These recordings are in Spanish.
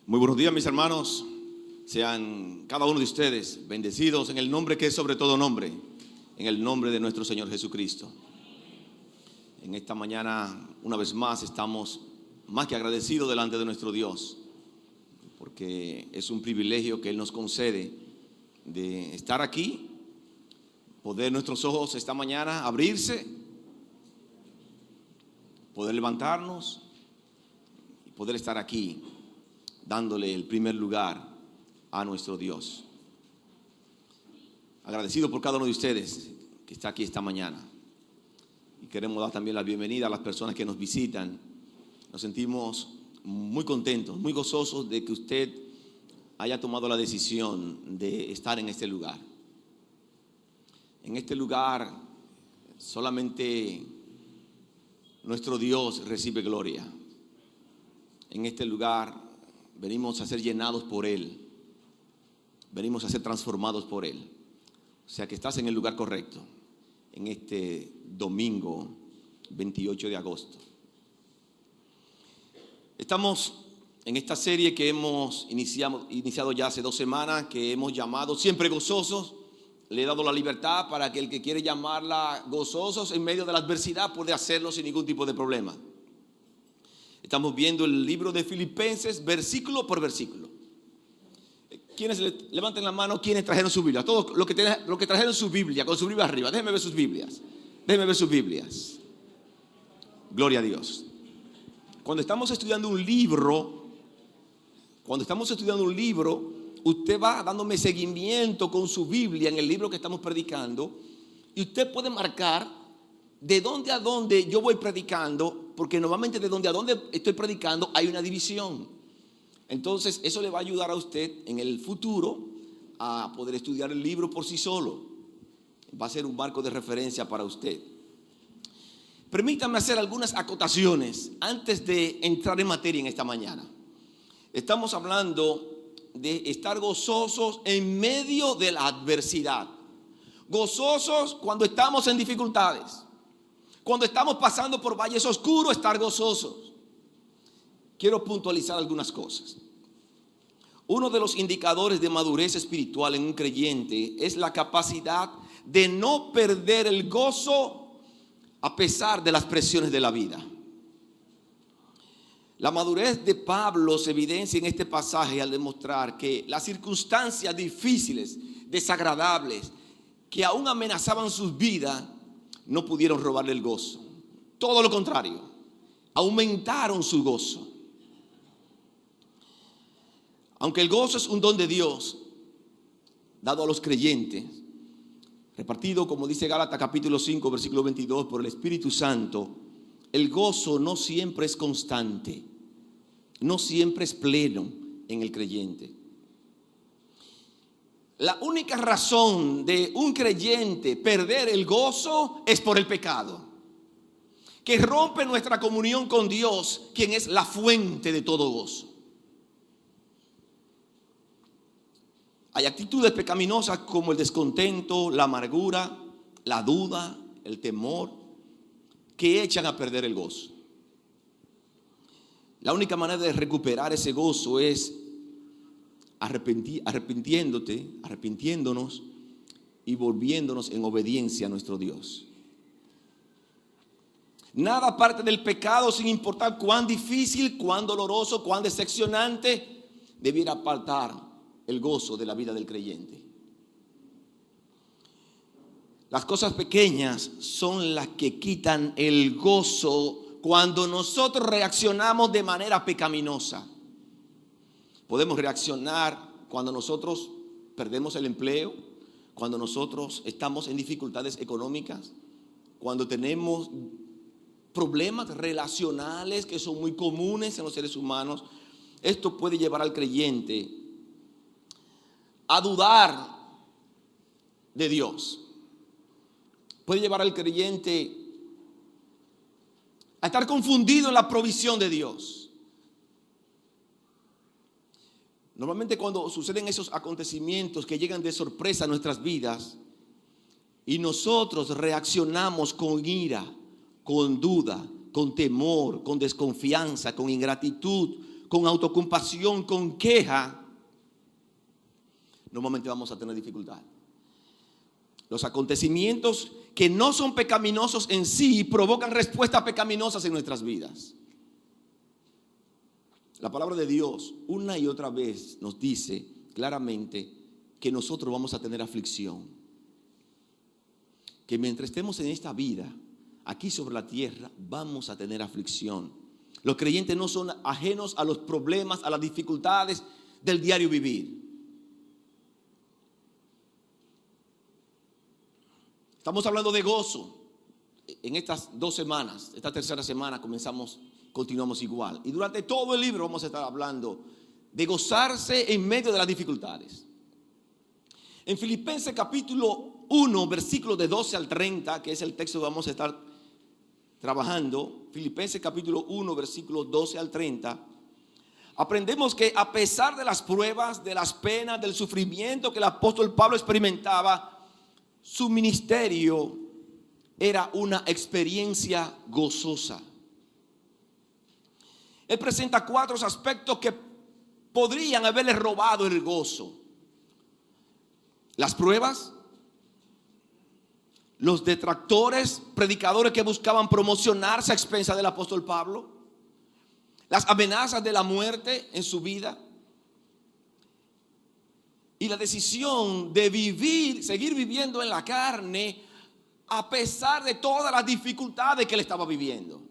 Muy buenos días, mis hermanos. Sean cada uno de ustedes bendecidos en el nombre que es sobre todo nombre, en el nombre de nuestro Señor Jesucristo. En esta mañana, una vez más, estamos más que agradecidos delante de nuestro Dios, porque es un privilegio que Él nos concede de estar aquí, poder nuestros ojos esta mañana abrirse, poder levantarnos y poder estar aquí, dándole el primer lugar a nuestro Dios. Agradecido por cada uno de ustedes que está aquí esta mañana. Y queremos dar también la bienvenida a las personas que nos visitan. Nos sentimos muy contentos, muy gozosos de que usted haya tomado la decisión de estar en este lugar. En este lugar solamente nuestro Dios recibe gloria. En este lugar venimos a ser llenados por Él. Venimos a ser transformados por Él. O sea que estás en el lugar correcto en este domingo 28 de agosto. Estamos en esta serie que hemos iniciado ya hace 2 semanas, que hemos llamado Siempre Gozosos. Le he dado la libertad para que el que quiere llamarla gozosos en medio de la adversidad puede hacerlo sin ningún tipo de problema. Estamos viendo el libro de Filipenses versículo por versículo. ¿Quiénes levanten la mano? ¿Quiénes trajeron su Biblia? Todos los que trajeron su Biblia, con su Biblia arriba. Déjenme ver sus Biblias. Déjenme ver sus Biblias. Gloria a Dios. Cuando estamos estudiando un libro, usted va dándome seguimiento con su Biblia en el libro que estamos predicando, y usted puede marcar de dónde a dónde yo voy predicando, porque normalmente de dónde a dónde estoy predicando hay una división. Entonces eso le va a ayudar a usted en el futuro a poder estudiar el libro por sí solo. Va a ser un marco de referencia para usted. Permítame hacer algunas acotaciones antes de entrar en materia en esta mañana. Estamos hablando de estar gozosos en medio de la adversidad. Gozosos cuando estamos en dificultades. Cuando estamos pasando por valles oscuros, estar gozosos. Quiero puntualizar algunas cosas. Uno de los indicadores de madurez espiritual en un creyente es la capacidad de no perder el gozo a pesar de las presiones de la vida. La madurez de Pablo se evidencia en este pasaje al demostrar que las circunstancias difíciles, desagradables, que aún amenazaban sus vidas, no pudieron robarle el gozo. Todo lo contrario, aumentaron su gozo. Aunque el gozo es un don de Dios, dado a los creyentes, repartido, como dice Gálatas capítulo 5, versículo 22, por el Espíritu Santo, el gozo no siempre es constante, no siempre es pleno en el creyente. La única razón de un creyente perder el gozo es por el pecado, que rompe nuestra comunión con Dios, quien es la fuente de todo gozo. Hay actitudes pecaminosas como el descontento, la amargura, la duda, el temor, que echan a perder el gozo. La única manera de recuperar ese gozo es arrepintiéndonos y volviéndonos en obediencia a nuestro Dios. Nada aparte del pecado, sin importar cuán difícil, cuán doloroso, cuán decepcionante, debiera apartar el gozo de la vida del creyente. Las cosas pequeñas son las que quitan el gozo cuando nosotros reaccionamos de manera pecaminosa. Podemos reaccionar cuando nosotros perdemos el empleo, cuando nosotros estamos en dificultades económicas, cuando tenemos problemas relacionales que son muy comunes en los seres humanos. Esto puede llevar al creyente a dudar de Dios. Puede llevar al creyente a estar confundido en la provisión de Dios. Normalmente cuando suceden esos acontecimientos que llegan de sorpresa a nuestras vidas y nosotros reaccionamos con ira, con duda, con temor, con desconfianza, con ingratitud, con autocompasión, con queja, normalmente vamos a tener dificultad. Los acontecimientos que no son pecaminosos en sí provocan respuestas pecaminosas en nuestras vidas. La palabra de Dios una y otra vez nos dice claramente que nosotros vamos a tener aflicción. Que mientras estemos en esta vida, aquí sobre la tierra, vamos a tener aflicción. Los creyentes no son ajenos a los problemas, a las dificultades del diario vivir. Estamos hablando de gozo. En estas 2 semanas, esta tercera semana continuamos igual. Y durante todo el libro vamos a estar hablando de gozarse en medio de las dificultades. En Filipenses capítulo 1, versículos de 12 al 30, que es el texto que vamos a estar trabajando. Filipenses capítulo 1, versículos 12 al 30. Aprendemos que a pesar de las pruebas, de las penas, del sufrimiento que el apóstol Pablo experimentaba, su ministerio era una experiencia gozosa. Él presenta 4 aspectos que podrían haberle robado el gozo: las pruebas, los detractores, predicadores que buscaban promocionarse a expensas del apóstol Pablo, las amenazas de la muerte en su vida y la decisión de seguir viviendo en la carne a pesar de todas las dificultades que él estaba viviendo.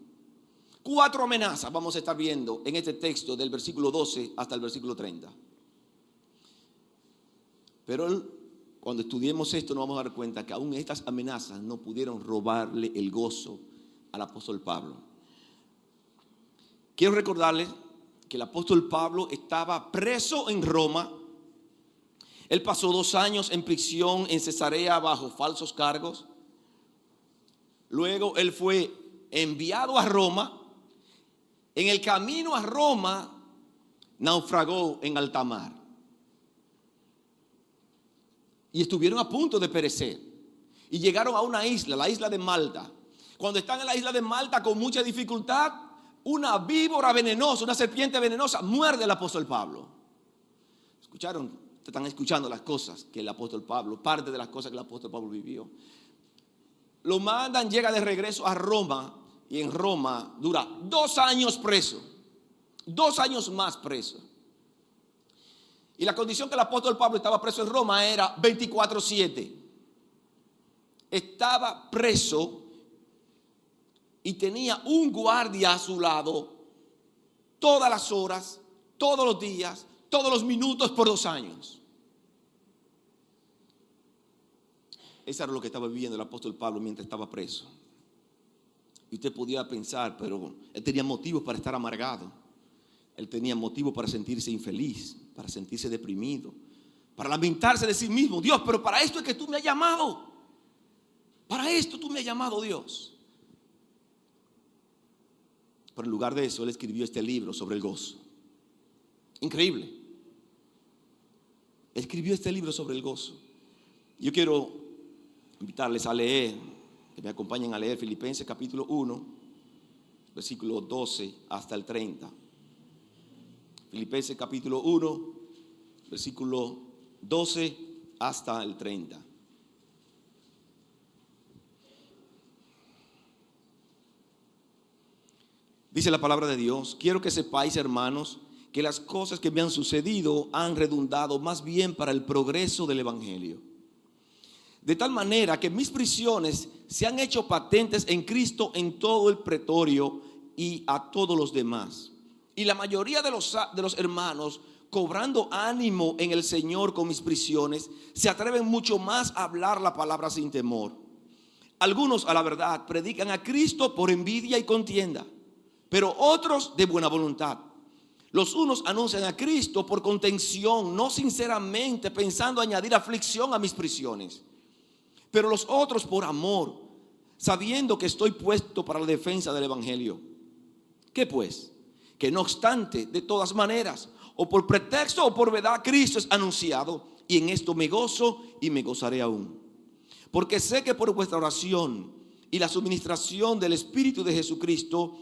4 amenazas vamos a estar viendo en este texto del versículo 12 hasta el versículo 30. Pero cuando estudiemos esto nos vamos a dar cuenta que aún estas amenazas no pudieron robarle el gozo al apóstol Pablo. Quiero recordarles que el apóstol Pablo estaba preso en Roma. Él pasó 2 años en prisión en Cesarea bajo falsos cargos. Luego él fue enviado a Roma. En el camino a Roma naufragó en alta mar. Y estuvieron a punto de perecer. Y llegaron a una isla, la isla de Malta. Cuando están en la isla de Malta con mucha dificultad, una víbora venenosa, una serpiente venenosa muerde al apóstol Pablo. ¿Escucharon? Están escuchando las cosas que el apóstol Pablo, parte de las cosas que el apóstol Pablo vivió. Lo mandan, llega de regreso a Roma y en Roma dura 2 años preso, 2 años más preso. Y la condición que el apóstol Pablo estaba preso en Roma era 24/7. Estaba preso y tenía un guardia a su lado todas las horas, todos los días, todos los minutos por 2 años. Eso era lo que estaba viviendo el apóstol Pablo mientras estaba preso. Y usted podía pensar, pero él tenía motivos para estar amargado. Él tenía motivos para sentirse infeliz, para sentirse deprimido, para lamentarse de sí mismo. Dios, pero para esto es que tú me has llamado. Para esto tú me has llamado, Dios. Pero en lugar de eso, él escribió este libro sobre el gozo. Increíble. Escribió este libro sobre el gozo. Yo quiero invitarles a leer, que me acompañen a leer Filipenses capítulo 1, versículo 12 hasta el 30. Filipenses capítulo 1, versículo 12 hasta el 30. Dice la palabra de Dios: quiero que sepáis, hermanos, que las cosas que me han sucedido han redundado más bien para el progreso del evangelio. De tal manera que mis prisiones se han hecho patentes en Cristo en todo el pretorio y a todos los demás. Y la mayoría de los hermanos, cobrando ánimo en el Señor con mis prisiones, se atreven mucho más a hablar la palabra sin temor. Algunos, a la verdad, predican a Cristo por envidia y contienda, pero otros de buena voluntad. Los unos anuncian a Cristo por contención, no sinceramente, pensando añadir aflicción a mis prisiones. Pero los otros por amor, sabiendo que estoy puesto para la defensa del evangelio. ¿Qué pues? Que no obstante, de todas maneras, o por pretexto o por verdad, Cristo es anunciado, y en esto me gozo y me gozaré aún. Porque sé que por vuestra oración y la suministración del Espíritu de Jesucristo,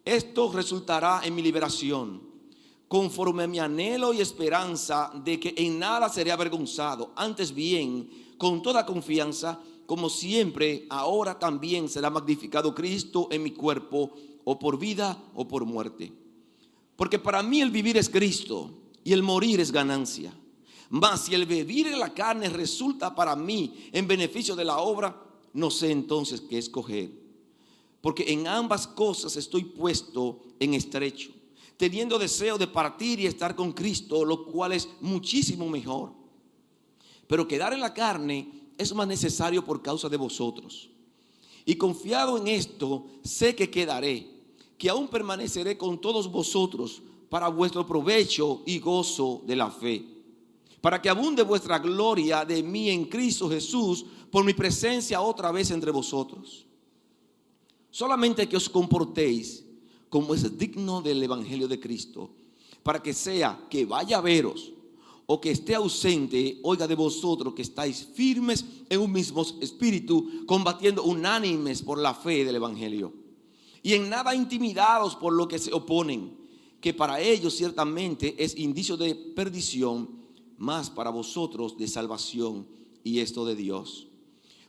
esto resultará en mi liberación. conforme a mi anhelo y esperanza de que en nada seré avergonzado. Antes bien, con toda confianza, como siempre, ahora también será magnificado Cristo en mi cuerpo, o por vida o por muerte. Porque para mí el vivir es Cristo y el morir es ganancia. Mas si el vivir en la carne resulta para mí en beneficio de la obra, no sé entonces qué escoger. Porque en ambas cosas estoy puesto en estrecho, teniendo deseo de partir y estar con Cristo, lo cual es muchísimo mejor. Pero quedar en la carne es más necesario por causa de vosotros. Y confiado en esto, sé que quedaré, que aún permaneceré con todos vosotros para vuestro provecho y gozo de la fe, para que abunde vuestra gloria de mí en Cristo Jesús por mi presencia otra vez entre vosotros. Solamente que os comportéis como es digno del evangelio de Cristo, para que sea que vaya a veros o que esté ausente, oiga de vosotros que estáis firmes en un mismo espíritu, combatiendo unánimes por la fe del evangelio, y en nada intimidados por lo que se oponen, que para ellos ciertamente es indicio de perdición, mas para vosotros de salvación, y esto de Dios.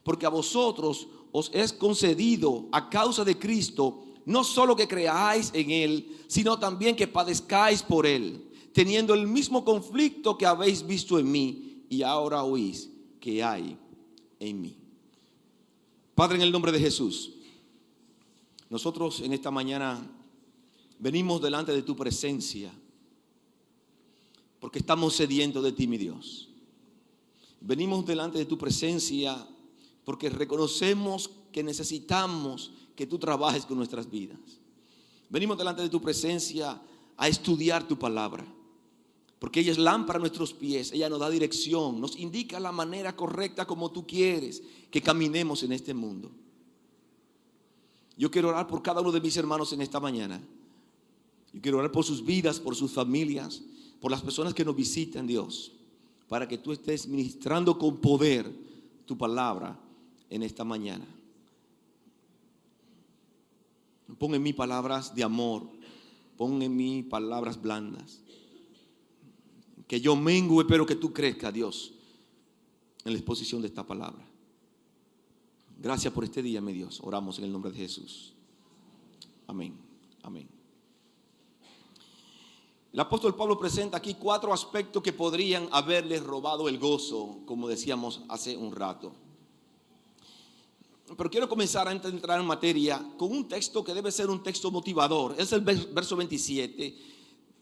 Porque a vosotros os es concedido a causa de Cristo, no solo que creáis en Él, sino también que padezcáis por Él, teniendo el mismo conflicto que habéis visto en mí y ahora oís que hay en mí. Padre, en el nombre de Jesús, nosotros en esta mañana venimos delante de tu presencia porque estamos sedientos de ti, mi Dios. Venimos delante de tu presencia porque reconocemos que necesitamos que tú trabajes con nuestras vidas. Venimos delante de tu presencia a estudiar tu palabra, porque ella es lámpara a nuestros pies, ella nos da dirección, nos indica la manera correcta como tú quieres que caminemos en este mundo. Yo quiero orar por cada uno de mis hermanos en esta mañana. Yo quiero orar por sus vidas, por sus familias, por las personas que nos visitan, Dios, para que tú estés ministrando con poder tu palabra en esta mañana. Pon en mí palabras de amor, pon en mí palabras blandas, que yo mengue, pero que tú crezcas, Dios, en la exposición de esta palabra. Gracias por este día, mi Dios. Oramos en el nombre de Jesús. Amén. Amén. El apóstol Pablo presenta aquí 4 aspectos que podrían haberle robado el gozo, como decíamos hace un rato. Pero quiero comenzar antes de entrar en materia con un texto que debe ser un texto motivador. Es el verso 27.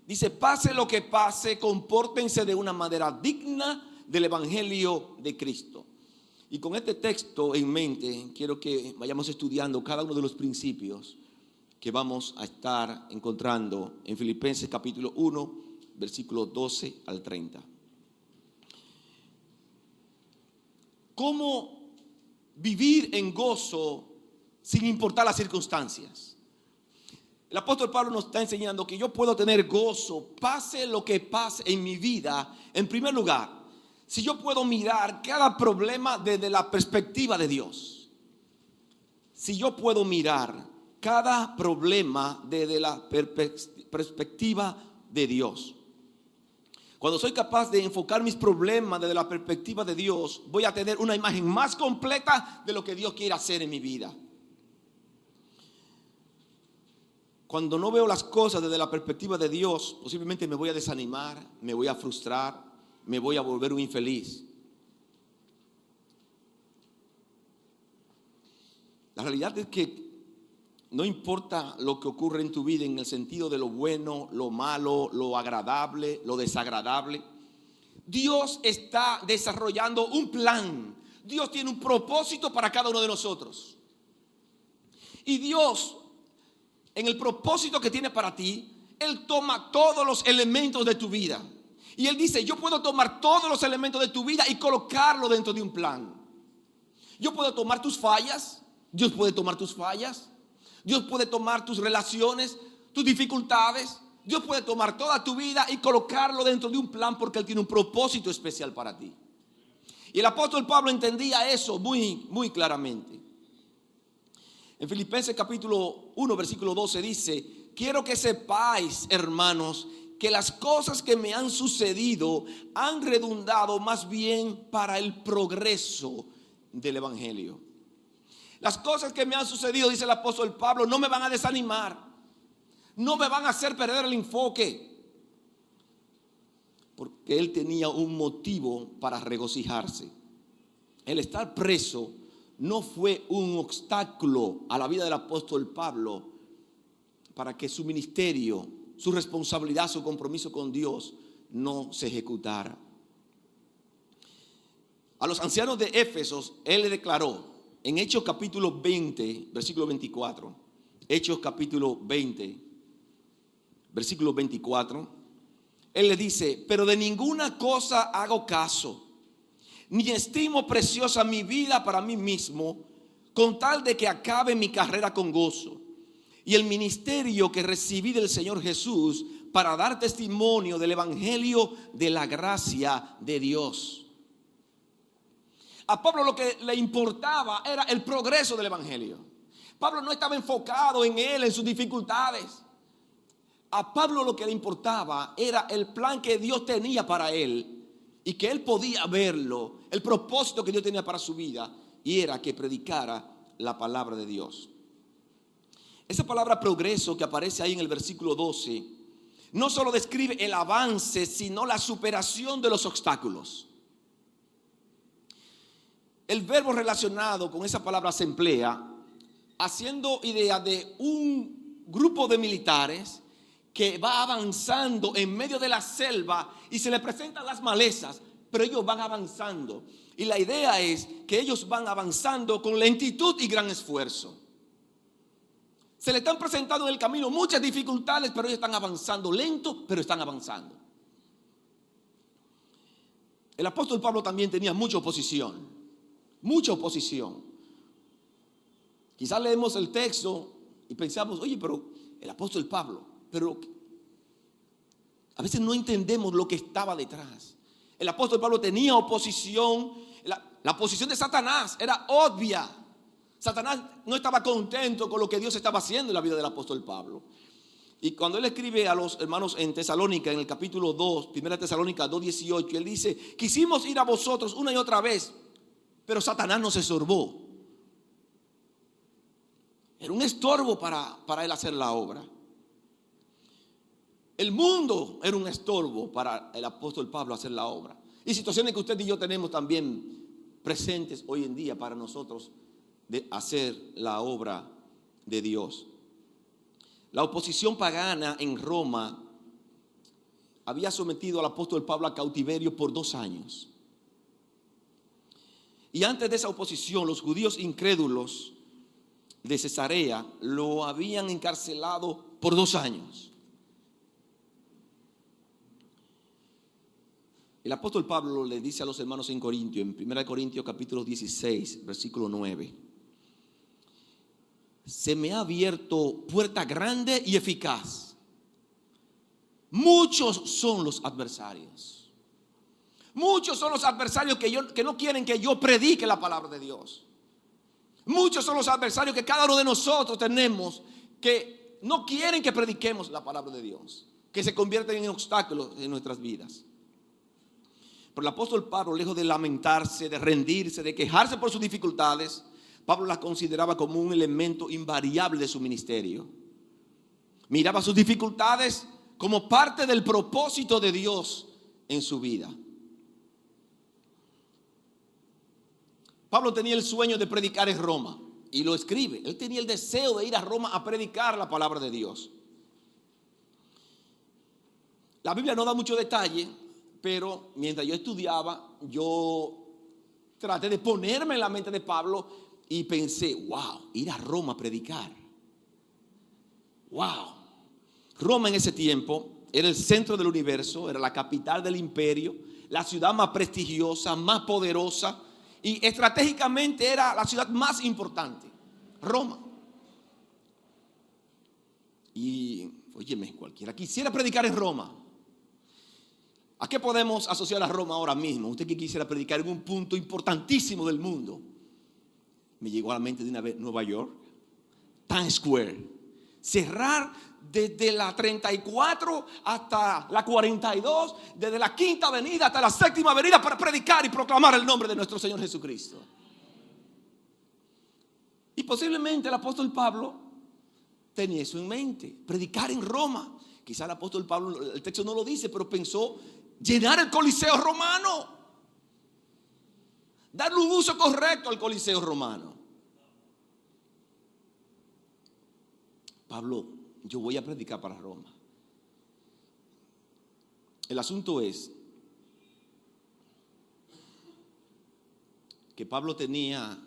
Dice: pase lo que pase, compórtense de una manera digna del evangelio de Cristo. Y con este texto en mente, quiero que vayamos estudiando cada uno de los principios que vamos a estar encontrando en Filipenses capítulo 1, versículos 12 al 30. ¿Cómo vivir en gozo sin importar las circunstancias? El apóstol Pablo nos está enseñando que yo puedo tener gozo, pase lo que pase en mi vida. En primer lugar, si yo puedo mirar cada problema desde la perspectiva de Dios. Si yo puedo mirar cada problema desde la perspectiva de Dios. Cuando soy capaz de enfocar mis problemas desde la perspectiva de Dios, voy a tener una imagen más completa de lo que Dios quiere hacer en mi vida. Cuando no veo las cosas desde la perspectiva de Dios, posiblemente me voy a desanimar, me voy a frustrar, me voy a volver un infeliz. La realidad es que no importa lo que ocurre en tu vida en el sentido de lo bueno, lo malo, lo agradable, lo desagradable. Dios está desarrollando un plan. Dios tiene un propósito para cada uno de nosotros. Y Dios, en el propósito que tiene para ti, Él toma todos los elementos de tu vida. Y Él dice: yo puedo tomar todos los elementos de tu vida y colocarlo dentro de un plan. Yo puedo tomar tus fallas. Dios puede tomar tus fallas. Dios puede tomar tus relaciones, tus dificultades. Dios puede tomar toda tu vida y colocarlo dentro de un plan, porque Él tiene un propósito especial para ti. Y el apóstol Pablo entendía eso muy, muy claramente. En Filipenses capítulo 1, versículo 12 dice: quiero que sepáis, hermanos, que las cosas que me han sucedido han redundado más bien para el progreso del evangelio. Las cosas que me han sucedido, dice el apóstol Pablo, no me van a desanimar, no me van a hacer perder el enfoque, porque él tenía un motivo para regocijarse. El estar preso no fue un obstáculo a la vida del apóstol Pablo para que su ministerio, su responsabilidad, su compromiso con Dios no se ejecutara. A los ancianos de Éfeso, él le declaró en Hechos capítulo 20, versículo 24. Hechos capítulo 20, versículo 24. Él le dice: pero de ninguna cosa hago caso, ni estimo preciosa mi vida para mí mismo, con tal de que acabe mi carrera con gozo y el ministerio que recibí del Señor Jesús, para dar testimonio del evangelio de la gracia de Dios. A Pablo lo que le importaba era el progreso del evangelio. Pablo no estaba enfocado en él, en sus dificultades. A Pablo lo que le importaba era el plan que Dios tenía para él y que él podía verlo, el propósito que Dios tenía para su vida, y era que predicara la palabra de Dios. Esa palabra progreso que aparece ahí en el versículo 12 no solo describe el avance, sino la superación de los obstáculos. El verbo relacionado con esa palabra se emplea haciendo idea de un grupo de militares que va avanzando en medio de la selva y se le presentan las malezas, pero ellos van avanzando. Y la idea es que ellos van avanzando con lentitud y gran esfuerzo. Se le están presentando en el camino muchas dificultades, pero ellos están avanzando lento, pero están avanzando. El apóstol Pablo también tenía mucha oposición. Mucha oposición. Quizás leemos el texto y pensamos: oye, pero el apóstol Pablo, pero a veces no entendemos lo que estaba detrás. El apóstol Pablo tenía oposición. La oposición de Satanás era obvia. Satanás no estaba contento con lo que Dios estaba haciendo en la vida del apóstol Pablo. Y cuando él escribe a los hermanos en Tesalónica, en el capítulo 2, 1 Tesalónica 2:18, él dice: quisimos ir a vosotros una y otra vez, pero Satanás nos estorbó. Era un estorbo para él hacer la obra. El mundo era un estorbo para el apóstol Pablo hacer la obra. Y situaciones que usted y yo tenemos también presentes hoy en día para nosotros de hacer la obra de Dios. La oposición pagana en Roma había sometido al apóstol Pablo a cautiverio por 2 años. Y antes de esa oposición, los judíos incrédulos de Cesarea lo habían encarcelado por 2 años. El apóstol Pablo le dice a los hermanos en Corintio, en 1 Corintios capítulo 16, versículo 9: se me ha abierto puerta grande y eficaz. Muchos son los adversarios. Muchos son los adversarios que no quieren que yo predique la palabra de Dios. Muchos son los adversarios que cada uno de nosotros tenemos, que no quieren que prediquemos la palabra de Dios, que se convierten en obstáculos en nuestras vidas. Pero el apóstol Pablo, lejos de lamentarse, de rendirse, de quejarse por sus dificultades, Pablo las consideraba como un elemento invariable de su ministerio. Miraba sus dificultades como parte del propósito de Dios en su vida. Pablo tenía el sueño de predicar en Roma y lo escribe. Él tenía el deseo de ir a Roma a predicar la palabra de Dios. La Biblia no da mucho detalle, pero mientras yo estudiaba, yo traté de ponerme en la mente de Pablo y pensé: wow, ir a Roma a predicar. Wow. Roma en ese tiempo era el centro del universo, era la capital del imperio, la ciudad más prestigiosa, más poderosa, y estratégicamente era la ciudad más importante, Roma. Y, óyeme, cualquiera quisiera predicar en Roma. ¿A qué podemos asociar a Roma ahora mismo? Usted que quisiera predicar en un punto importantísimo del mundo. Me llegó a la mente de una vez Nueva York, Times Square. Cerrar desde la 34 hasta la 42, desde la Quinta Avenida hasta la Séptima Avenida para predicar y proclamar el nombre de nuestro Señor Jesucristo. Y posiblemente el apóstol Pablo tenía eso en mente, predicar en Roma. Quizá el apóstol Pablo, el texto no lo dice, pero pensó llenar el Coliseo romano, darle un uso correcto al Coliseo romano. Pablo, yo voy a predicar para Roma. El asunto es que Pablo tenía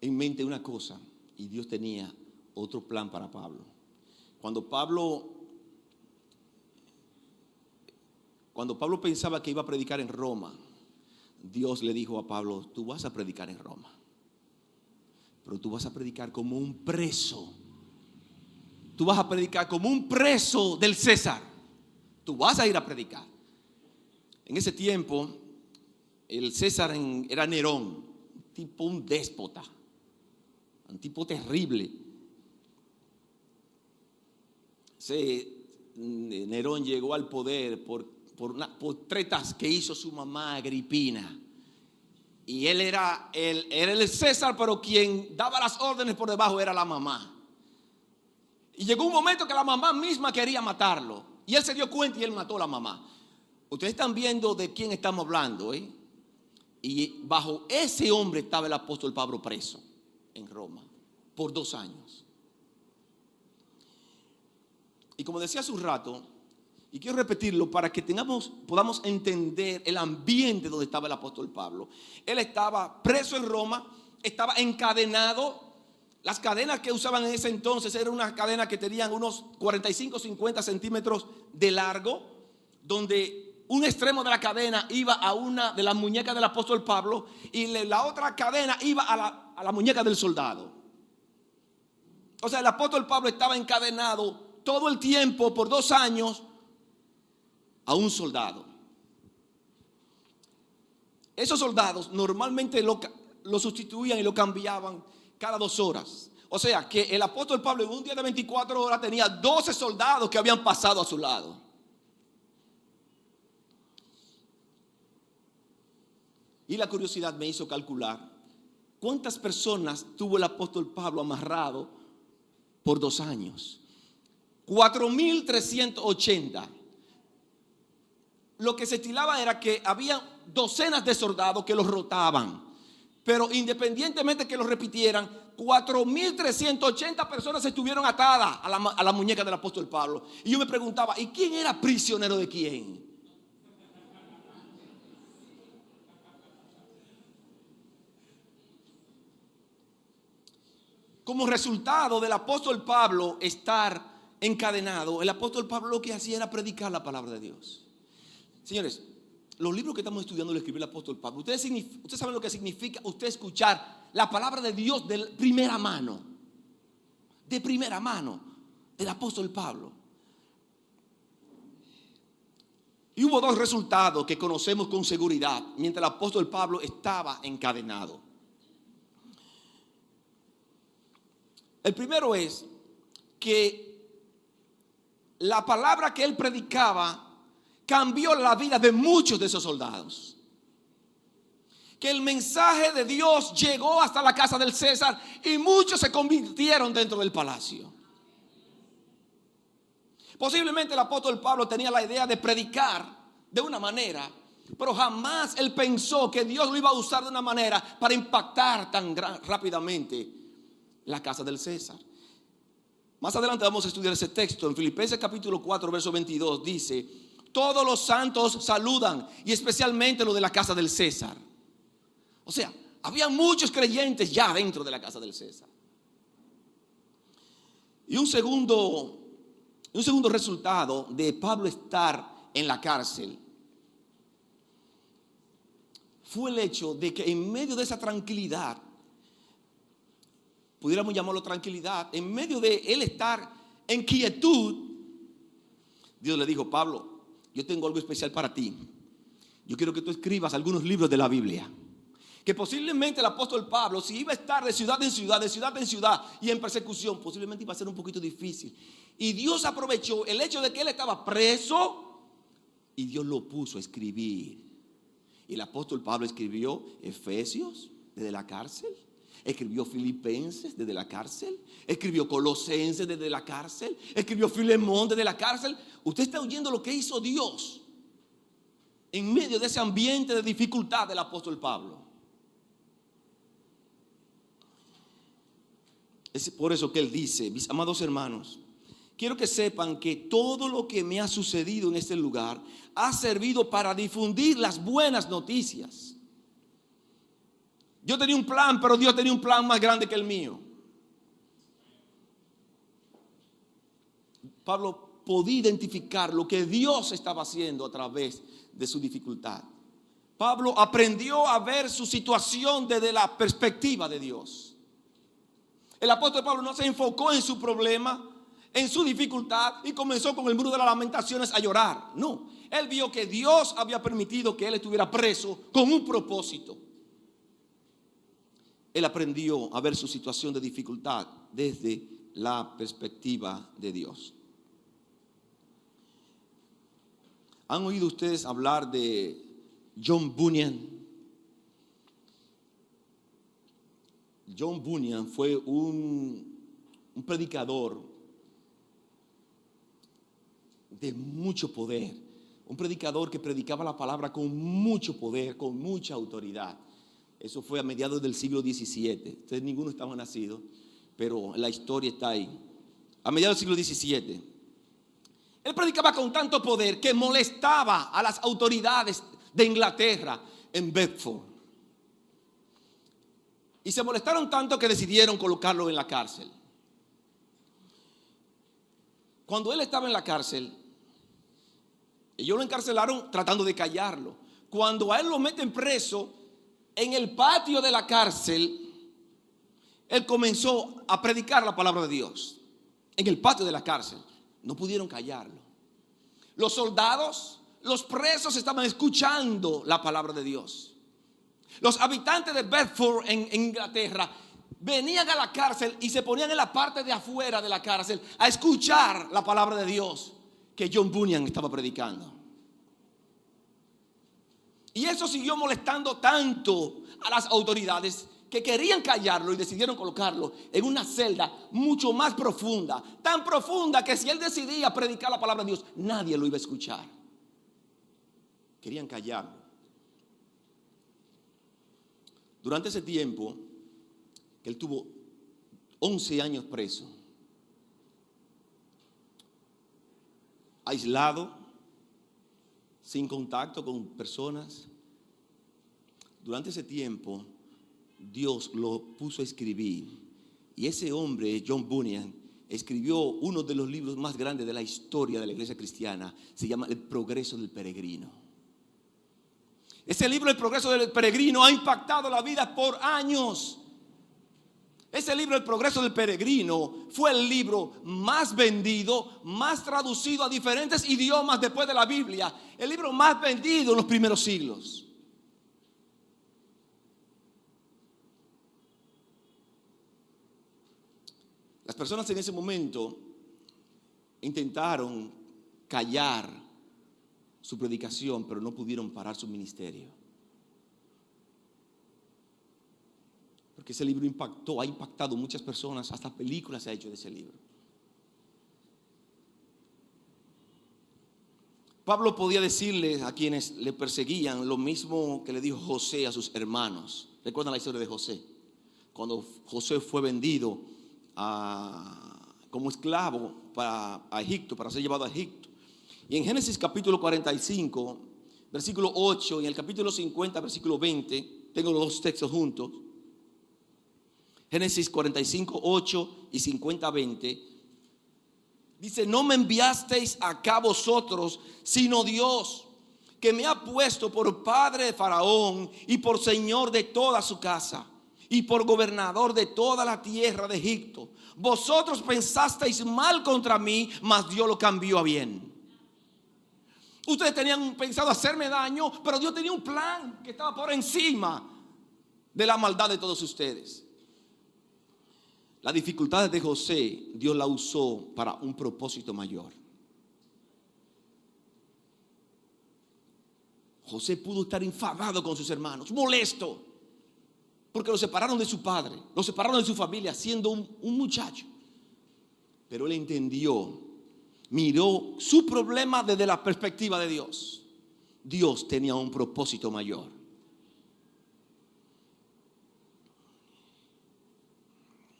en mente una cosa y Dios tenía otro plan para Pablo. Cuando Pablo pensaba que iba a predicar en Roma, Dios le dijo a Pablo: tú vas a predicar en Roma, pero tú vas a predicar como un preso. Tú vas a predicar como un preso del César. Tú vas a ir a predicar. En ese tiempo, el César era Nerón, un déspota, un tipo terrible. Nerón llegó al poder por tretas que hizo su mamá Agripina. Y él era el César, pero quien daba las órdenes por debajo era la mamá. Y llegó un momento que la mamá misma quería matarlo. Y él se dio cuenta y él mató a la mamá. Ustedes están viendo de quién estamos hablando, ¿eh? Y bajo ese hombre estaba el apóstol Pablo preso en Roma por 2 años. Y como decía hace un rato, y quiero repetirlo para que podamos entender el ambiente donde estaba el apóstol Pablo. Él estaba preso en Roma, estaba encadenado. Las cadenas que usaban en ese entonces eran unas cadenas que tenían unos 45-50 centímetros de largo, donde un extremo de la cadena iba a una de las muñecas del apóstol Pablo y la otra cadena iba a la muñeca del soldado. O sea, el apóstol Pablo estaba encadenado todo el tiempo por 2 años a un soldado. Esos soldados normalmente lo sustituían y lo cambiaban cada 2 horas. O sea que el apóstol Pablo en un día de 24 horas tenía 12 soldados que habían pasado a su lado. Y la curiosidad me hizo calcular cuántas personas tuvo el apóstol Pablo amarrado por 2 años. 4,380. Lo que se estilaba era que había docenas de soldados que los rotaban. Pero independientemente que lo repitieran, 4,380 personas estuvieron atadas a la muñeca del apóstol Pablo. Y yo me preguntaba, ¿y quién era prisionero de quién? Como resultado del apóstol Pablo estar encadenado, el apóstol Pablo lo que hacía era predicar la palabra de Dios. Señores, los libros que estamos estudiando lo escribió el apóstol Pablo. Ustedes saben lo que significa usted escuchar la palabra de Dios de primera mano del apóstol Pablo. Y hubo 2 resultados que conocemos con seguridad mientras el apóstol Pablo estaba encadenado. El primero es que la palabra que él predicaba cambió la vida de muchos de esos soldados. Que el mensaje de Dios llegó hasta la casa del César y muchos se convirtieron dentro del palacio. Posiblemente el apóstol Pablo tenía la idea de predicar de una manera, pero jamás él pensó que Dios lo iba a usar de una manera para impactar tan rápidamente la casa del César. Más adelante vamos a estudiar ese texto. En Filipenses capítulo 4 verso 22 dice: todos los santos saludan, y especialmente los de la casa del César. O sea, había muchos creyentes ya dentro de la casa del César. Y un segundo resultado de Pablo estar en la cárcel fue el hecho de que en medio de esa tranquilidad, pudiéramos llamarlo tranquilidad, en medio de él estar en quietud, Dios le dijo: Pablo, yo tengo algo especial para ti. Yo quiero que tú escribas algunos libros de la Biblia. que posiblemente el apóstol Pablo, si iba a estar de ciudad en ciudad, de ciudad en ciudad y en persecución, posiblemente iba a ser un poquito difícil. Y Dios aprovechó el hecho de que él estaba preso y Dios lo puso a escribir. Y el apóstol Pablo escribió Efesios desde la cárcel, escribió Filipenses desde la cárcel, escribió Colosenses desde la cárcel, escribió Filemón desde la cárcel. Usted está oyendo lo que hizo Dios en medio de ese ambiente de dificultad del apóstol Pablo. Es por eso que él dice: mis amados hermanos, quiero que sepan que todo lo que me ha sucedido en este lugar ha servido para difundir las buenas noticias. Yo tenía un plan, pero Dios tenía un plan más grande que el mío. Pablo podía identificar lo que Dios estaba haciendo a través de su dificultad. Pablo aprendió a ver su situación desde la perspectiva de Dios. El apóstol Pablo no se enfocó en su problema, en su dificultad, y comenzó con el muro de las lamentaciones a llorar. No, él vio que Dios había permitido que él estuviera preso con un propósito. Él aprendió a ver su situación de dificultad desde la perspectiva de Dios. ¿Han oído ustedes hablar de John Bunyan? John Bunyan fue un predicador de mucho poder, un predicador que predicaba la palabra con mucho poder, con mucha autoridad. Eso fue a mediados del siglo XVII. Ustedes ninguno estaban nacidos, pero la historia está ahí. A mediados del siglo XVII. Él predicaba con tanto poder que molestaba a las autoridades de Inglaterra en Bedford. Y se molestaron tanto que decidieron colocarlo en la cárcel. Cuando él estaba en la cárcel, ellos lo encarcelaron tratando de callarlo. Cuando a él lo meten preso, en el patio de la cárcel, él comenzó a predicar la palabra de Dios. En el patio de la cárcel. No pudieron callarlo. Los soldados, los presos estaban escuchando la palabra de Dios. Los habitantes de Bedford en Inglaterra venían a la cárcel y se ponían en la parte de afuera de la cárcel a escuchar la palabra de Dios que John Bunyan estaba predicando. Y eso siguió molestando tanto a las autoridades que querían callarlo y decidieron colocarlo en una celda mucho más profunda, tan profunda que si él decidía predicar la palabra de Dios, nadie lo iba a escuchar. Querían callarlo. Durante ese tiempo, que él tuvo 11 años preso, aislado, sin contacto con personas. Durante ese tiempo, Dios lo puso a escribir. Y ese hombre, John Bunyan, escribió uno de los libros más grandes de la historia de la iglesia cristiana. Se llama El Progreso del Peregrino. Ese libro, El Progreso del Peregrino, ha impactado la vida por años. Ese libro, El Progreso del Peregrino, fue el libro más vendido, más traducido a diferentes idiomas después de la Biblia. El libro más vendido en los primeros siglos. Las personas en ese momento intentaron callar su predicación, pero no pudieron parar su ministerio. Porque ese libro ha impactado muchas personas, hasta películas se ha hecho de ese libro. Pablo podía decirle a quienes le perseguían lo mismo que le dijo José a sus hermanos. ¿Recuerdan la historia de José? Cuando José fue vendido como esclavo a Egipto, para ser llevado a Egipto. Y en Génesis capítulo 45, versículo 8, y en el capítulo 50, versículo 20, tengo los dos textos juntos. Génesis 45, 8 y 50, 20. Dice: no me enviasteis acá vosotros, sino Dios, que me ha puesto por padre de Faraón y por señor de toda su casa y por gobernador de toda la tierra de Egipto. Vosotros pensasteis mal contra mí, mas Dios lo cambió a bien. Ustedes tenían pensado hacerme daño, pero Dios tenía un plan que estaba por encima de la maldad de todos ustedes. Las dificultades de José, Dios la usó para un propósito mayor. José pudo estar enfadado con sus hermanos, molesto, porque lo separaron de su padre, lo separaron de su familia, siendo un muchacho. Pero él entendió, miró su problema desde la perspectiva de Dios. Dios tenía un propósito mayor.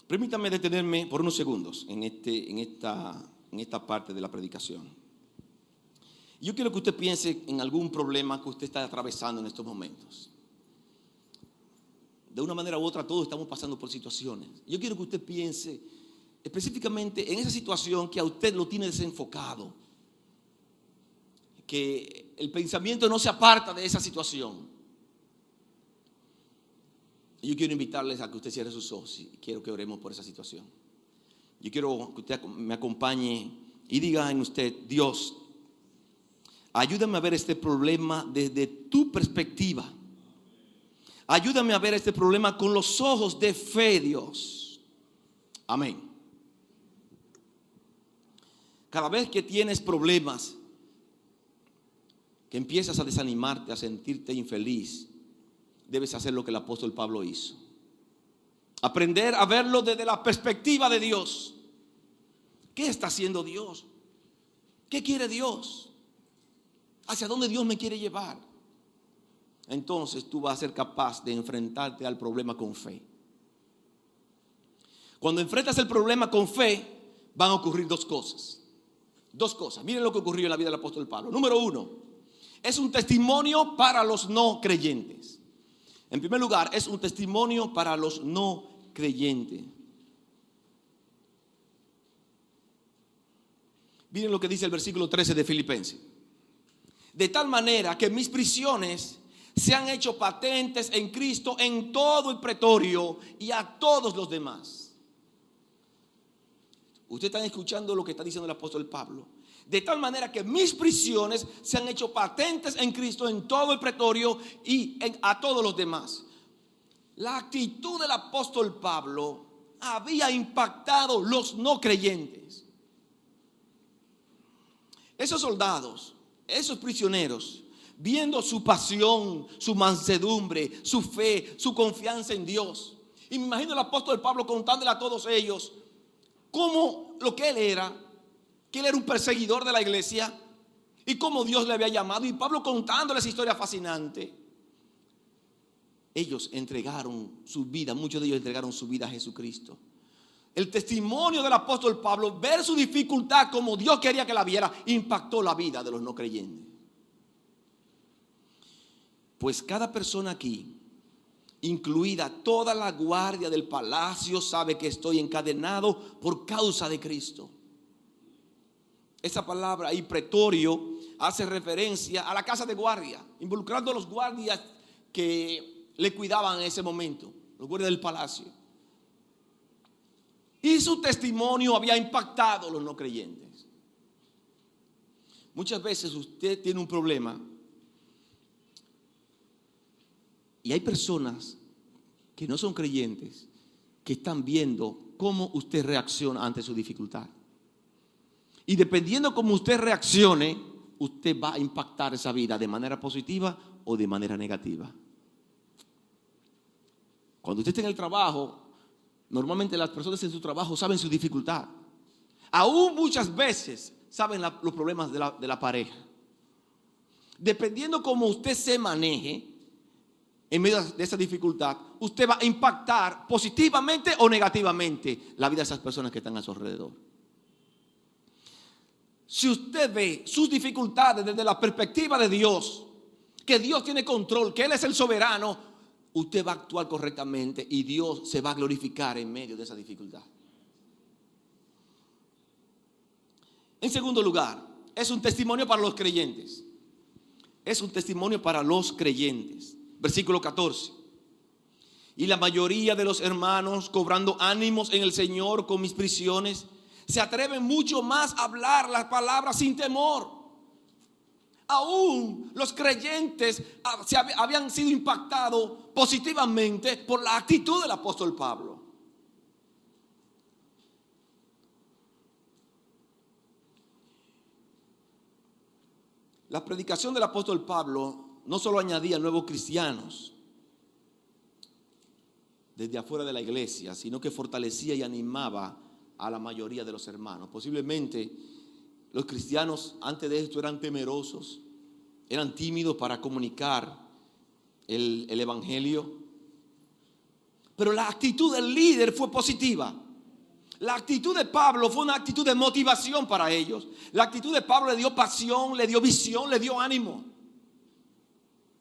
Permítame detenerme por unos segundos en esta parte de la predicación. Yo quiero que usted piense en algún problema que usted está atravesando en estos momentos. De una manera u otra todos estamos pasando por situaciones. Yo quiero que usted piense específicamente en esa situación que a usted lo tiene desenfocado, que el pensamiento no se aparta de esa situación. Yo quiero invitarles a que usted cierre sus ojos y quiero que oremos por esa situación. Yo quiero que usted me acompañe y diga en usted: Dios, ayúdame a ver este problema desde tu perspectiva. Ayúdame a ver este problema con los ojos de fe, Dios. Amén. Cada vez que tienes problemas, que empiezas a desanimarte, a sentirte infeliz, debes hacer lo que el apóstol Pablo hizo. Aprender a verlo desde la perspectiva de Dios. ¿Qué está haciendo Dios? ¿Qué quiere Dios? ¿Hacia dónde Dios me quiere llevar? Entonces tú vas a ser capaz de enfrentarte al problema con fe. Cuando enfrentas el problema con fe, van a ocurrir dos cosas. Dos cosas. Miren lo que ocurrió en la vida del apóstol Pablo. Número uno, es un testimonio para los no creyentes. En primer lugar, es un testimonio para los no creyentes. Miren lo que dice el versículo 13 de Filipenses. De tal manera que mis prisiones se han hecho patentes en Cristo en todo el pretorio y a todos los demás. Ustedes están escuchando lo que está diciendo el apóstol Pablo. De tal manera que mis prisiones se han hecho patentes en Cristo en todo el pretorio y a todos los demás. La actitud del apóstol Pablo había impactado los no creyentes. Esos soldados, esos prisioneros, viendo su pasión, su mansedumbre, su fe, su confianza en Dios. Y me imagino el apóstol Pablo contándole a todos ellos cómo lo que él era, que él era un perseguidor de la iglesia y cómo Dios le había llamado. Y Pablo contándole esa historia fascinante. Ellos entregaron su vida, muchos de ellos entregaron su vida a Jesucristo. El testimonio del apóstol Pablo, ver su dificultad como Dios quería que la viera, impactó la vida de los no creyentes. Pues cada persona aquí, incluida toda la guardia del palacio, sabe que estoy encadenado por causa de Cristo. Esa palabra ahí, pretorio, hace referencia a la casa de guardia, involucrando a los guardias que le cuidaban en ese momento, los guardias del palacio. Y su testimonio había impactado a los no creyentes. Muchas veces usted tiene un problema y hay personas que no son creyentes que están viendo cómo usted reacciona ante su dificultad. Y dependiendo cómo usted reaccione, usted va a impactar esa vida de manera positiva o de manera negativa. Cuando usted está en el trabajo, normalmente las personas en su trabajo saben su dificultad. Aún muchas veces saben los problemas de la pareja. Dependiendo cómo usted se maneje en medio de esa dificultad, usted va a impactar positivamente o negativamente la vida de esas personas que están a su alrededor. Si usted ve sus dificultades desde la perspectiva de Dios, que Dios tiene control, que Él es el soberano, usted va a actuar correctamente y Dios se va a glorificar en medio de esa dificultad. En segundo lugar, es un testimonio para los creyentes. Es un testimonio para los creyentes. Versículo 14. Y la mayoría de los hermanos, cobrando ánimos en el Señor con mis prisiones, se atreven mucho más a hablar las palabras sin temor. Aún los creyentes habían sido impactados positivamente por la actitud del apóstol Pablo. La predicación del apóstol Pablo no solo añadía nuevos cristianos desde afuera de la iglesia, sino que fortalecía y animaba a la mayoría de los hermanos. Posiblemente los cristianos antes de esto eran temerosos, eran tímidos para comunicar el evangelio. Pero la actitud del líder fue positiva. La actitud de Pablo fue una actitud de motivación para ellos. La actitud de Pablo le dio pasión, le dio visión, le dio ánimo.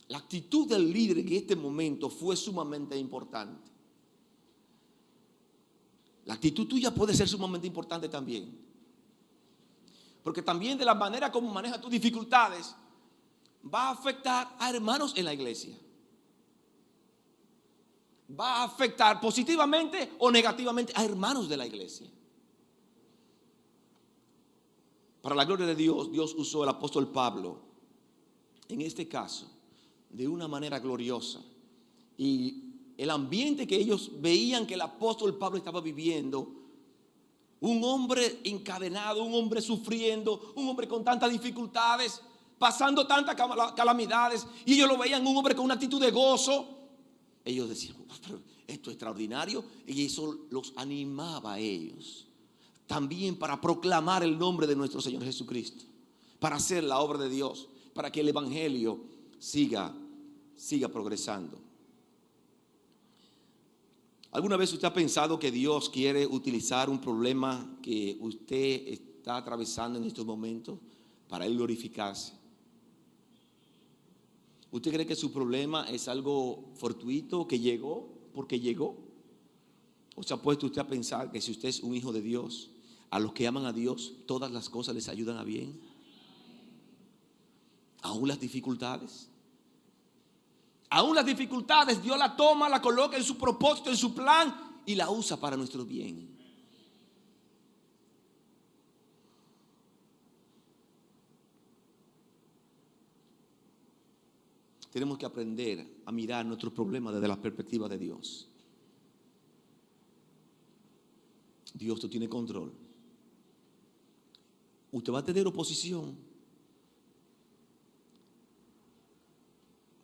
La actitud del líder en este momento fue sumamente importante. La actitud tuya puede ser sumamente importante también. Porque también de la manera como manejas tus dificultades va a afectar a hermanos en la iglesia. Va a afectar positivamente o negativamente a hermanos de la iglesia. Para la gloria de Dios, Dios usó al apóstol Pablo en este caso de una manera gloriosa. Y el ambiente que ellos veían que el apóstol Pablo estaba viviendo, un hombre encadenado, un hombre sufriendo, un hombre con tantas dificultades, pasando tantas calamidades, y ellos lo veían un hombre con una actitud de gozo. Ellos decían, pero esto es extraordinario, y eso los animaba a ellos también para proclamar el nombre de nuestro Señor Jesucristo, para hacer la obra de Dios, para que el evangelio siga progresando. ¿Alguna vez usted ha pensado que Dios quiere utilizar un problema que usted está atravesando en estos momentos para Él glorificarse? ¿Usted cree que su problema es algo fortuito, que llegó porque llegó? ¿O se ha puesto usted a pensar que si usted es un hijo de Dios, a los que aman a Dios, todas las cosas les ayudan a bien? Aún las dificultades. Aún las dificultades, Dios la toma, la coloca en su propósito, en su plan y la usa para nuestro bien. Tenemos que aprender a mirar nuestros problemas desde la perspectiva de Dios. Dios no tiene control. Usted va a tener oposición.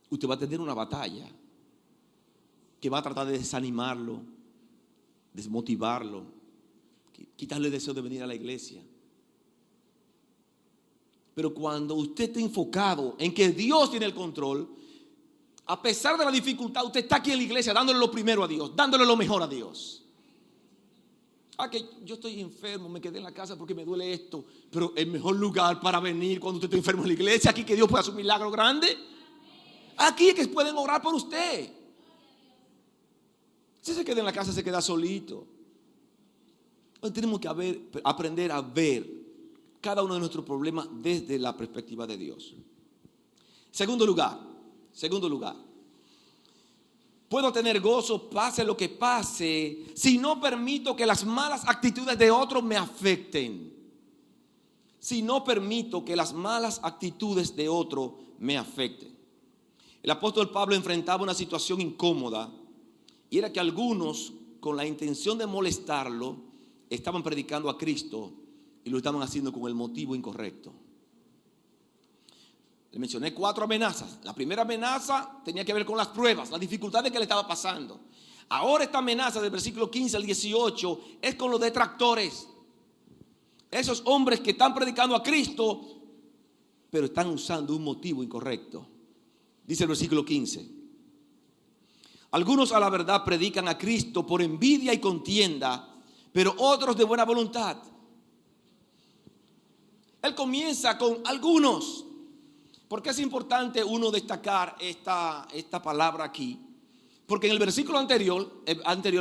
Usted va a tener una batalla que va a tratar de desanimarlo, desmotivarlo, quitarle el deseo de venir a la iglesia. Pero cuando usted está enfocado en que Dios tiene el control, a pesar de la dificultad, usted está aquí en la iglesia dándole lo primero a Dios, dándole lo mejor a Dios. Que yo estoy enfermo, me quedé en la casa porque me duele esto, pero el mejor lugar para venir cuando usted está enfermo en la iglesia, aquí que Dios pueda hacer un milagro grande. Aquí es que pueden orar por usted. Si se queda en la casa, se queda solito. Hoy tenemos que aprender a ver cada uno de nuestros problemas desde la perspectiva de Dios. Segundo lugar, puedo tener gozo pase lo que pase si no permito que las malas actitudes de otros me afecten. Si no permito que las malas actitudes de otros me afecten. El apóstol Pablo enfrentaba una situación incómoda y era que algunos, con la intención de molestarlo, estaban predicando a Cristo y lo estaban haciendo con el motivo incorrecto. Le mencioné 4 amenazas. La primera amenaza tenía que ver con las pruebas, las dificultades que le estaba pasando. Ahora esta amenaza del versículo 15 al 18 es con los detractores. Esos hombres que están predicando a Cristo, pero están usando un motivo incorrecto. Dice el versículo 15. Algunos a la verdad predican a Cristo por envidia y contienda, pero otros de buena voluntad. Él comienza con algunos. ¿Por qué es importante uno destacar esta palabra aquí? Porque en el versículo anterior,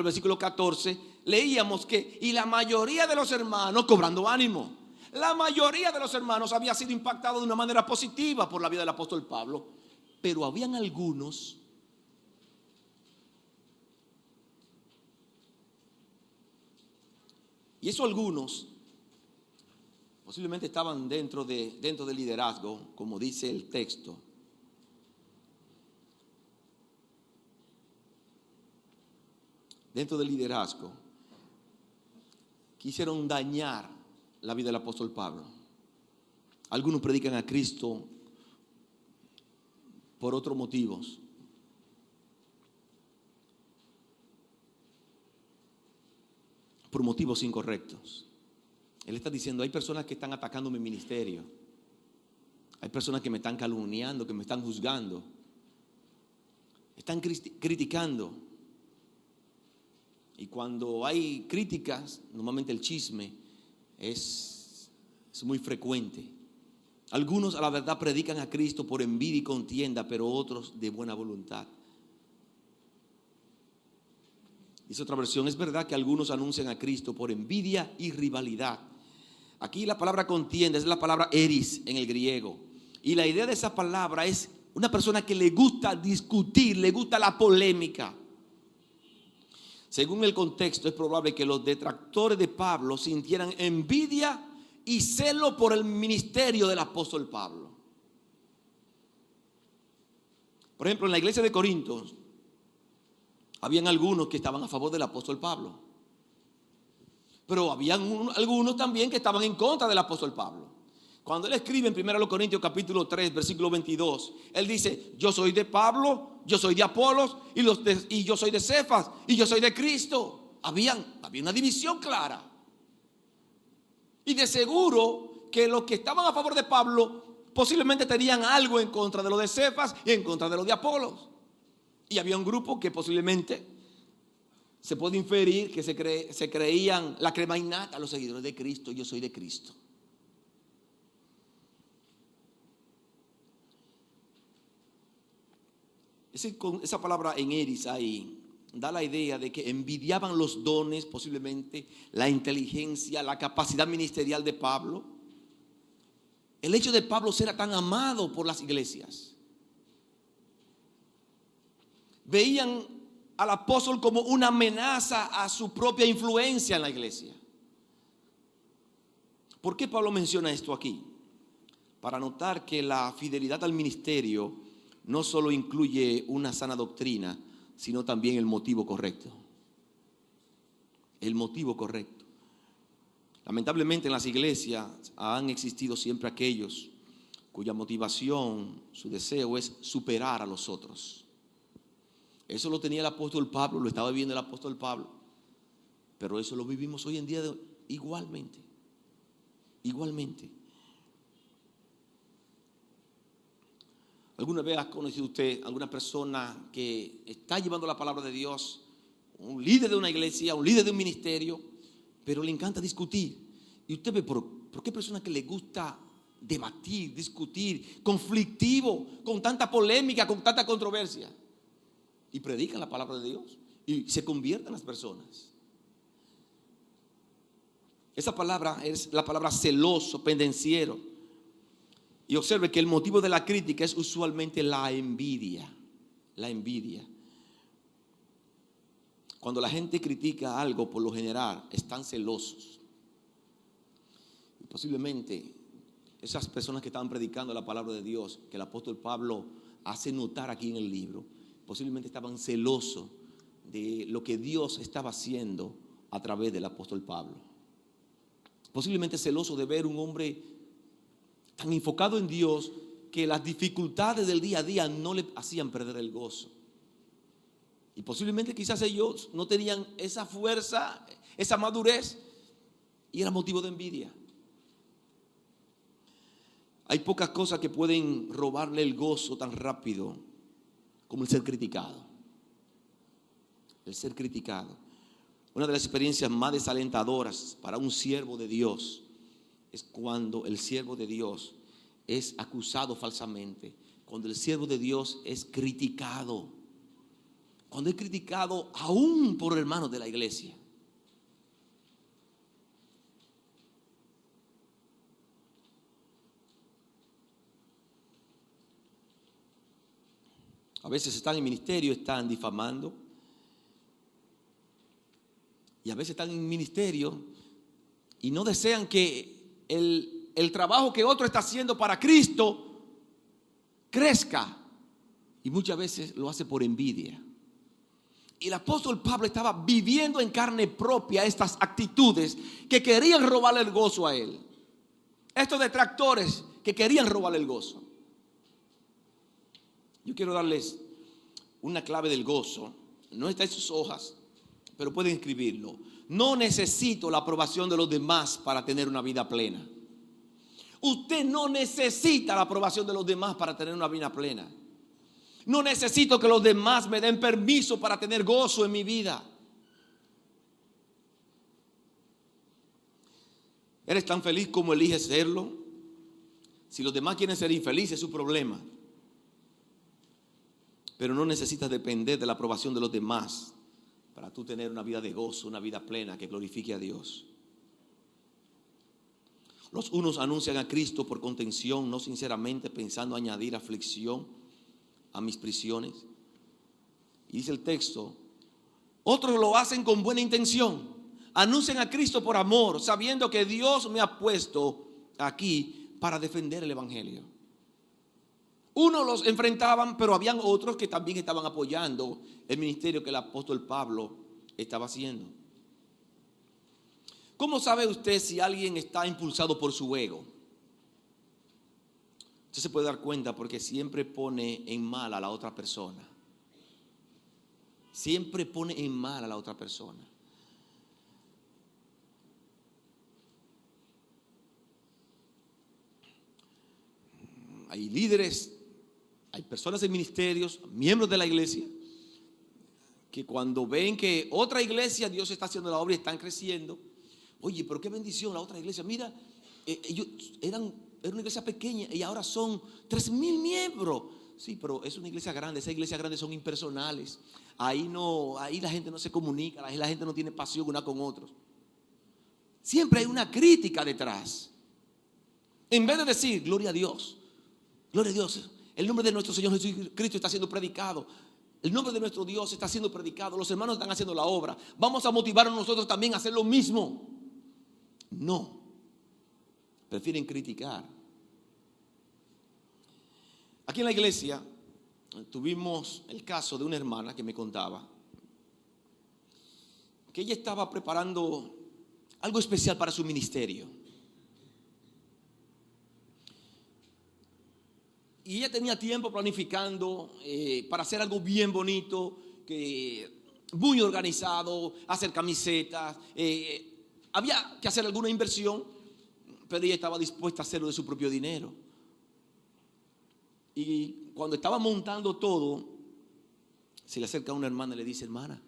versículo 14, leíamos que y la mayoría de los hermanos cobrando ánimo. La mayoría de los hermanos había sido impactado de una manera positiva por la vida del apóstol Pablo. Pero habían algunos y esos algunos Posiblemente estaban dentro del liderazgo, como dice el texto. Dentro del liderazgo, quisieron dañar la vida del apóstol Pablo. Algunos predican a Cristo por otros motivos. Por motivos incorrectos. Él está diciendo, hay personas que están atacando mi ministerio. Hay personas que me están calumniando, que me están juzgando. Están criticando. Y cuando hay críticas, normalmente el chisme es muy frecuente. Algunos a la verdad predican a Cristo por envidia y contienda, pero otros de buena voluntad. Dice otra versión, es verdad que algunos anuncian a Cristo por envidia y rivalidad. Aquí la palabra contienda es la palabra eris en el griego. Y la idea de esa palabra es una persona que le gusta discutir, le gusta la polémica. Según el contexto, es probable que los detractores de Pablo sintieran envidia y celo por el ministerio del apóstol Pablo. Por ejemplo, en la iglesia de Corinto, habían algunos que estaban a favor del apóstol Pablo. Pero habían algunos también que estaban en contra del apóstol Pablo. Cuando él escribe en 1 Corintios capítulo 3, versículo 22, él dice, yo soy de Pablo, yo soy de Apolos y yo soy de Cefas y yo soy de Cristo. Había una división clara. Y de seguro que los que estaban a favor de Pablo posiblemente tenían algo en contra de lo de Cefas y en contra de lo de Apolos. Y había un grupo que posiblemente se puede inferir que se creían la crema innata, los seguidores de Cristo. Yo soy de Cristo. Esa palabra en eris ahí da la idea de que envidiaban los dones, posiblemente la inteligencia, la capacidad ministerial de Pablo. El hecho de Pablo ser tan amado por las iglesias. Veían al apóstol como una amenaza a su propia influencia en la iglesia. ¿Por qué Pablo menciona esto aquí? Para notar que la fidelidad al ministerio no solo incluye una sana doctrina, sino también el motivo correcto. El motivo correcto. Lamentablemente en las iglesias han existido siempre aquellos cuya motivación, su deseo es superar a los otros. Eso lo tenía el apóstol Pablo, lo estaba viviendo el apóstol Pablo. Pero eso lo vivimos hoy en día igualmente. Igualmente. ¿Alguna vez ha conocido usted alguna persona que está llevando la palabra de Dios, un líder de una iglesia, un líder de un ministerio, pero le encanta discutir? Y usted ve por qué persona que le gusta debatir, discutir, conflictivo, con tanta polémica, con tanta controversia. Y predican la palabra de Dios y se convierten las personas. Esa palabra es la palabra celoso, pendenciero. Y observe que el motivo de la crítica es usualmente la envidia. La envidia. Cuando la gente critica algo, por lo general, están celosos. Y posiblemente esas personas que estaban predicando la palabra de Dios, que el apóstol Pablo hace notar aquí en el libro, posiblemente estaban celosos de lo que Dios estaba haciendo a través del apóstol Pablo. Posiblemente celoso de ver un hombre tan enfocado en Dios que las dificultades del día a día no le hacían perder el gozo. Y posiblemente quizás ellos no tenían esa fuerza, esa madurez, y era motivo de envidia. Hay pocas cosas que pueden robarle el gozo tan rápido como el ser criticado. El ser criticado. Una de las experiencias más desalentadoras para un siervo de Dios es cuando el siervo de Dios es acusado falsamente, cuando el siervo de Dios es criticado, cuando es criticado aún por hermanos de la iglesia. A veces están en ministerio, están difamando, y a veces están en ministerio y no desean que el el trabajo que otro está haciendo para Cristo crezca. Y muchas veces lo hace por envidia. Y el apóstol Pablo estaba viviendo en carne propia estas actitudes que querían robarle el gozo a él. Estos detractores que querían robarle el gozo. Yo quiero darles una clave del gozo. No está en sus hojas, pero pueden escribirlo. No necesito la aprobación de los demás para tener una vida plena. Usted no necesita la aprobación de los demás para tener una vida plena. No necesito que los demás me den permiso para tener gozo en mi vida. ¿Eres tan feliz como eliges serlo? Si los demás quieren ser infelices, es su problema. Pero no necesitas depender de la aprobación de los demás para tú tener una vida de gozo, una vida plena que glorifique a Dios. Los unos anuncian a Cristo por contención, no sinceramente pensando añadir aflicción a mis prisiones. Y dice el texto, otros lo hacen con buena intención, anuncian a Cristo por amor, sabiendo que Dios me ha puesto aquí para defender el evangelio. Unos los enfrentaban, pero habían otros que también estaban apoyando el ministerio que el apóstol Pablo estaba haciendo. ¿Cómo sabe usted si alguien está impulsado por su ego? Usted se puede dar cuenta porque siempre pone en mal a la otra persona. Siempre pone en mal a la otra persona. Hay líderes, hay personas en ministerios, miembros de la iglesia, que cuando ven que otra iglesia, Dios está haciendo la obra y están creciendo. Oye, pero qué bendición la otra iglesia. Mira, ellos era una iglesia pequeña y ahora son 3,000 miembros. Sí, pero es una iglesia grande. Esas iglesias grandes son impersonales. Ahí la gente no se comunica, ahí la gente no tiene pasión una con otros. Siempre hay una crítica detrás. En vez de decir, gloria a Dios, el nombre de nuestro Señor Jesucristo está siendo predicado. El nombre de nuestro Dios está siendo predicado. Los hermanos están haciendo la obra. Vamos a motivarnos nosotros también a hacer lo mismo. No, prefieren criticar. Aquí en la iglesia tuvimos el caso de una hermana que me contaba que ella estaba preparando algo especial para su ministerio. Y ella tenía tiempo planificando para hacer algo bien bonito, muy organizado, hacer camisetas. Había que hacer alguna inversión, pero ella estaba dispuesta a hacerlo de su propio dinero. Y cuando estaba montando todo, se le acerca a una hermana y le dice, hermana,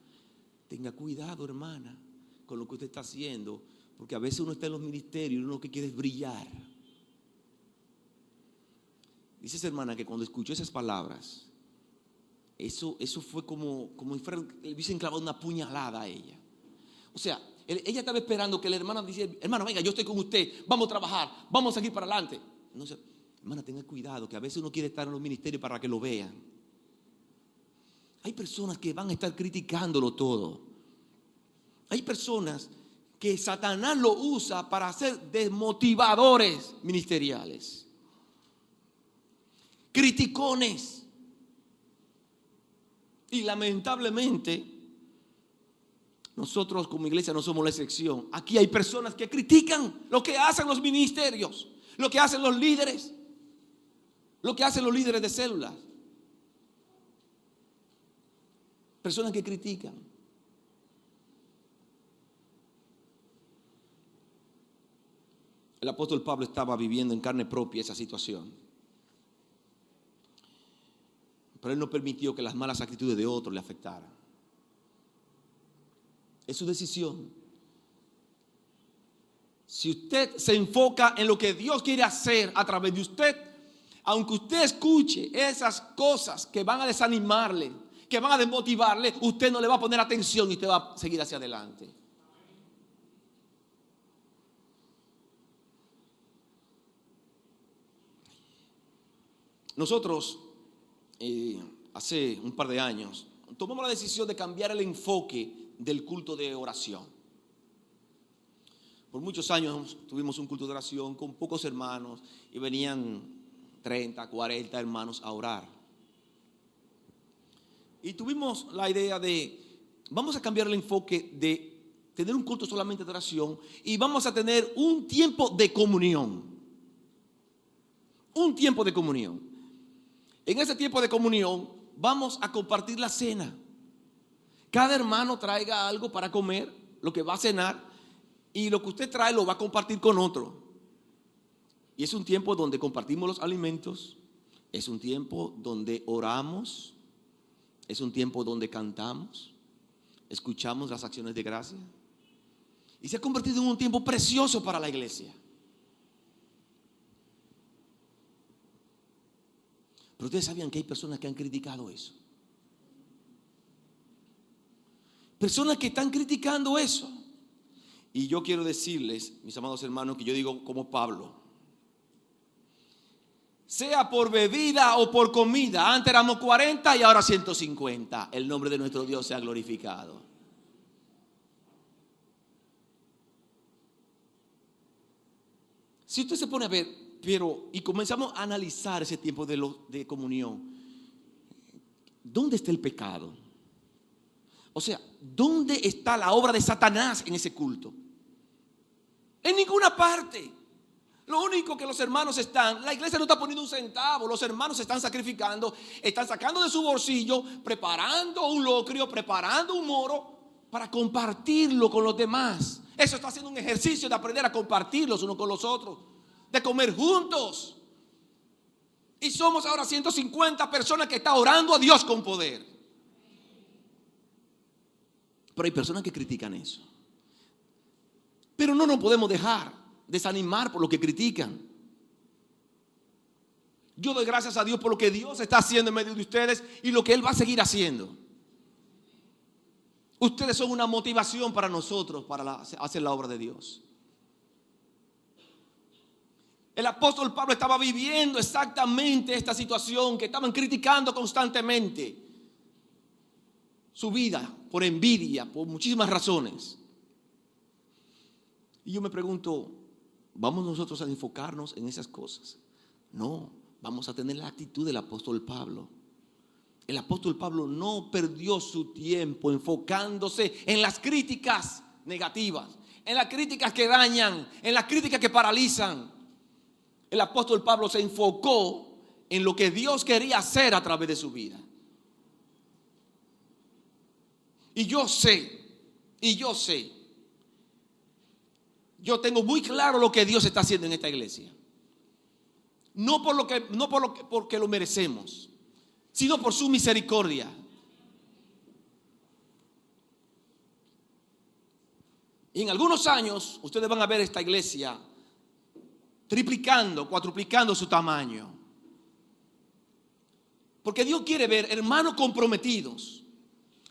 tenga cuidado, hermana, con lo que usted está haciendo, porque a veces uno está en los ministerios y uno lo que quiere es brillar. Dice esa hermana que cuando escuchó esas palabras, eso fue como le hubiesen clavado una puñalada a ella. O sea, ella estaba esperando que la hermana dijera, hermano, venga, yo estoy con usted, vamos a trabajar, vamos a seguir para adelante. No, hermana, tenga cuidado, que a veces uno quiere estar en los ministerios para que lo vean. Hay personas que van a estar criticándolo todo. Hay personas que Satanás lo usa para ser desmotivadores ministeriales. Criticones. Y lamentablemente nosotros como iglesia no somos la excepción. Aquí hay personas que critican lo que hacen los ministerios, lo que hacen los líderes, lo que hacen los líderes de células. Personas que critican. El apóstol Pablo estaba viviendo en carne propia esa situación. Pero él no permitió que las malas actitudes de otros le afectaran. Es su decisión. Si usted se enfoca en lo que Dios quiere hacer a través de usted, aunque usted escuche esas cosas que van a desanimarle, que van a desmotivarle, usted no le va a poner atención y usted va a seguir hacia adelante. Nosotros, hace un par de años, tomamos la decisión de cambiar el enfoque del culto de oración. Por muchos años tuvimos un culto de oración con pocos hermanos y venían 30, 40 hermanos a orar. Y tuvimos la idea de, vamos a cambiar el enfoque de tener un culto solamente de oración y vamos a tener un tiempo de comunión. Un tiempo de comunión. En ese tiempo de comunión vamos a compartir la cena. Cada hermano traiga algo para comer, lo que va a cenar, y lo que usted trae lo va a compartir con otro. Y es un tiempo donde compartimos los alimentos, es un tiempo donde oramos, es un tiempo donde cantamos, escuchamos las acciones de gracia. Y se ha convertido en un tiempo precioso para la iglesia. Pero ustedes sabían que hay personas que han criticado eso. Personas que están criticando eso. Y yo quiero decirles, mis amados hermanos, que yo digo como Pablo: sea por bebida o por comida, antes éramos 40 y ahora 150. El nombre de nuestro Dios sea glorificado. Si usted se pone a ver, y comenzamos a analizar ese tiempo de comunión, ¿dónde está el pecado? O sea, ¿dónde está la obra de Satanás en ese culto? En ninguna parte. Lo único que los hermanos la iglesia no está poniendo un centavo, los hermanos se están sacrificando, están sacando de su bolsillo, preparando un locrio, preparando un moro para compartirlo con los demás. Eso está haciendo un ejercicio de aprender a compartir los unos con los otros, de comer juntos. Y somos ahora 150 personas que están orando a Dios con poder. Pero hay personas que critican eso. Pero no nos podemos dejar desanimar por lo que critican. Yo doy gracias a Dios por lo que Dios está haciendo en medio de ustedes y lo que Él va a seguir haciendo. Ustedes son una motivación para nosotros para hacer la obra de Dios. El apóstol Pablo estaba viviendo exactamente esta situación que estaban criticando constantemente. Su vida, por envidia, por muchísimas razones. Y yo me pregunto, ¿vamos nosotros a enfocarnos en esas cosas? No, vamos a tener la actitud del apóstol Pablo. El apóstol Pablo no perdió su tiempo enfocándose en las críticas negativas, en las críticas que dañan, en las críticas que paralizan. El apóstol Pablo se enfocó en lo que Dios quería hacer a través de su vida. Y yo tengo muy claro lo que Dios está haciendo en esta iglesia. No porque lo merecemos, sino por su misericordia. Y en algunos años ustedes van a ver esta iglesia triplicando, cuatruplicando su tamaño. Porque Dios quiere ver hermanos comprometidos.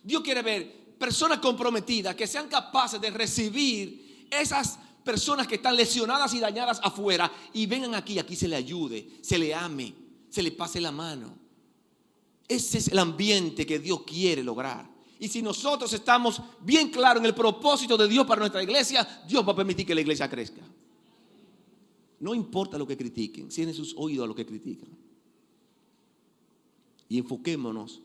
Dios quiere ver personas comprometidas que sean capaces de recibir esas personas que están lesionadas y dañadas afuera y vengan aquí se le ayude, se le ame, se le pase la mano. Ese es el ambiente que Dios quiere lograr. Y si nosotros estamos bien claros en el propósito de Dios para nuestra iglesia, Dios va a permitir que la iglesia crezca. No importa lo que critiquen, cierren sus oídos a lo que critican. Y enfoquémonos